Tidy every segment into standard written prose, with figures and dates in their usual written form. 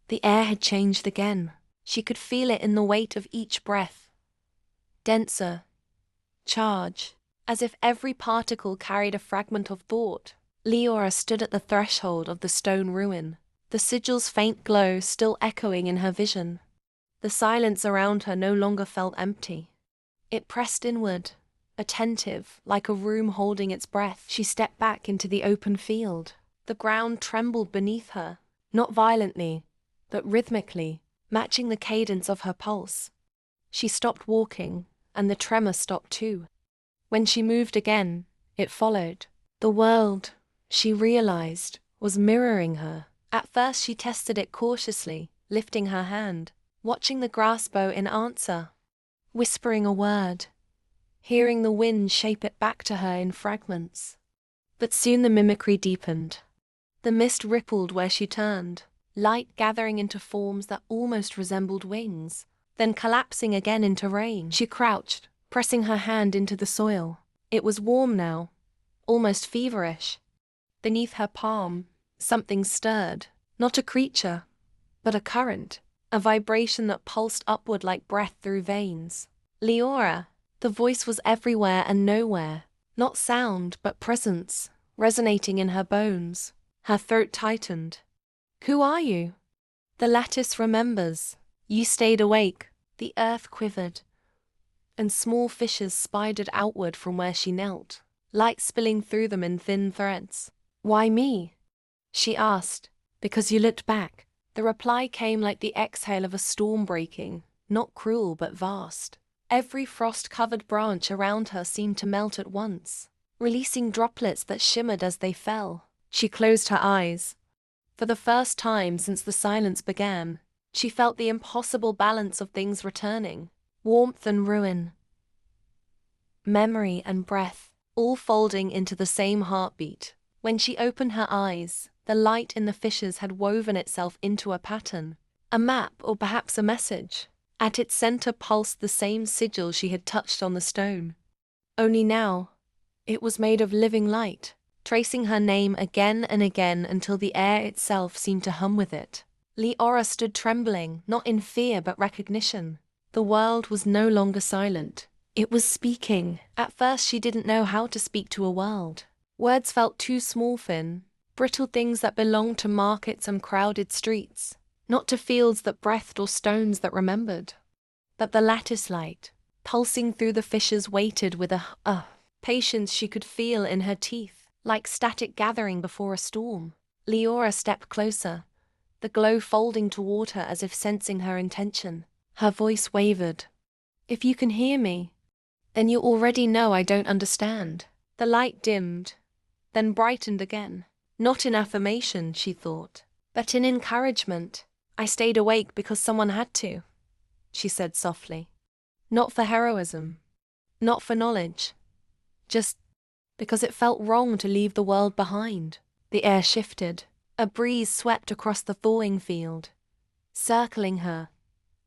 The air had changed again. She could feel it in the weight of each breath. Denser, charge, as if every particle carried a fragment of thought. Leora stood at the threshold of the stone ruin, the sigil's faint glow still echoing in her vision. The silence around her no longer felt empty. It pressed inward, attentive, like a room holding its breath. She stepped back into the open field. The ground trembled beneath her, not violently, but rhythmically, matching the cadence of her pulse. She stopped walking, and the tremor stopped too. When she moved again, it followed. The world, she realized, was mirroring her. At first she tested it cautiously, lifting her hand, watching the grass bow in answer, whispering a word, hearing the wind shape it back to her in fragments. But soon the mimicry deepened. The mist rippled where she turned, light gathering into forms that almost resembled wings, then collapsing again into rain. She crouched, pressing her hand into the soil. It was warm now, almost feverish. Beneath her palm, something stirred, not a creature, but a current, a vibration that pulsed upward like breath through veins. Leora, the voice was everywhere and nowhere, not sound but presence, resonating in her bones. Her throat tightened. Who are you? The lattice remembers. You stayed awake. The earth quivered, and small fissures spidered outward from where she knelt, light spilling through them in thin threads. Why me? She asked. Because you looked back. The reply came like the exhale of a storm breaking, not cruel but vast. Every frost-covered branch around her seemed to melt at once, releasing droplets that shimmered as they fell. She closed her eyes. For the first time since the silence began, she felt the impossible balance of things returning. Warmth and ruin, memory and breath, all folding into the same heartbeat. When she opened her eyes, the light in the fissures had woven itself into a pattern, a map or perhaps a message. At its center pulsed the same sigil she had touched on the stone. Only now, it was made of living light, tracing her name again and again until the air itself seemed to hum with it. Leora stood trembling, not in fear but recognition. The world was no longer silent. It was speaking. At first she didn't know how to speak to a world. Words felt too small thin, brittle things that belonged to markets and crowded streets, not to fields that breathed or stones that remembered. But the lattice light, pulsing through the fissures, waited with a patience she could feel in her teeth, like static gathering before a storm. Leora stepped closer, the glow folding toward her as if sensing her intention. Her voice wavered. If you can hear me, then you already know I don't understand. The light dimmed, then brightened again. Not in affirmation, she thought, but in encouragement. I stayed awake because someone had to, she said softly. Not for heroism, not for knowledge, just because it felt wrong to leave the world behind. The air shifted. A breeze swept across the thawing field, circling her,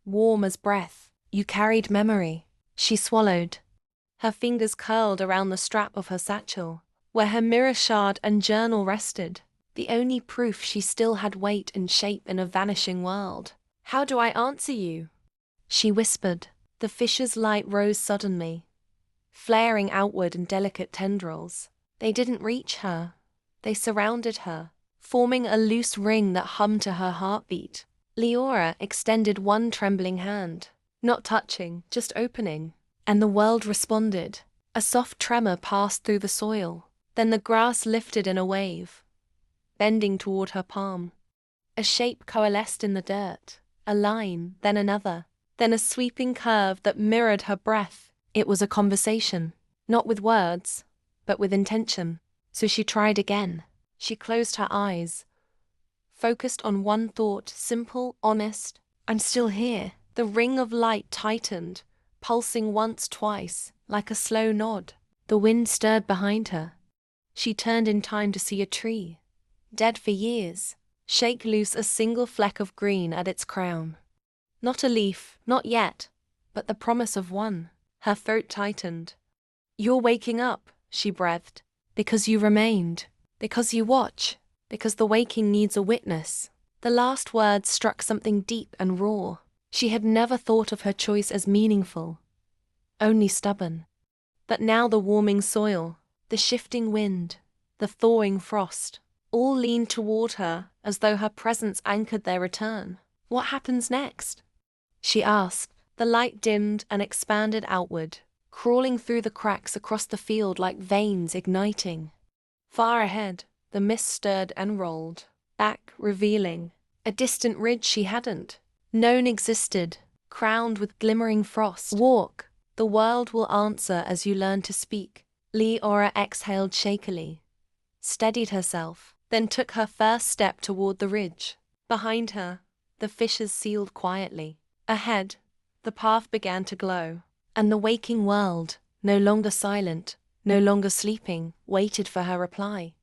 warm as breath. You carried memory. She swallowed. Her fingers curled around the strap of her satchel, where her mirror shard and journal rested, the only proof she still had weight and shape in a vanishing world. How do I answer you? She whispered. The fisher's light rose suddenly, flaring outward in delicate tendrils. They didn't reach her. They surrounded her, forming a loose ring that hummed to her heartbeat. Leora extended one trembling hand, not touching, just opening, and the world responded. A soft tremor passed through the soil, then the grass lifted in a wave, bending toward her palm. A shape coalesced in the dirt, a line, then another, then a sweeping curve that mirrored her breath. It was a conversation, not with words, but with intention. So she tried again. She closed her eyes, focused on one thought, simple, honest. I'm still here. The ring of light tightened, pulsing once, twice, like a slow nod. The wind stirred behind her. She turned in time to see a tree, dead for years, shake loose a single fleck of green at its crown. Not a leaf, not yet, but the promise of one. Her throat tightened. You're waking up, she breathed, because you remained, because you watch, because the waking needs a witness. The last words struck something deep and raw. She had never thought of her choice as meaningful, only stubborn. But now the warming soil, the shifting wind, the thawing frost, all leaned toward her as though her presence anchored their return. What happens next? She asked. The light dimmed and expanded outward, crawling through the cracks across the field like veins igniting. Far ahead, the mist stirred and rolled, back revealing a distant ridge she hadn't known existed, crowned with glimmering frost. Walk, the world will answer as you learn to speak. Leora exhaled shakily, steadied herself, then took her first step toward the ridge. Behind her, the fissures sealed quietly. Ahead, the path began to glow, and the waking world, no longer silent, no longer sleeping, waited for her reply.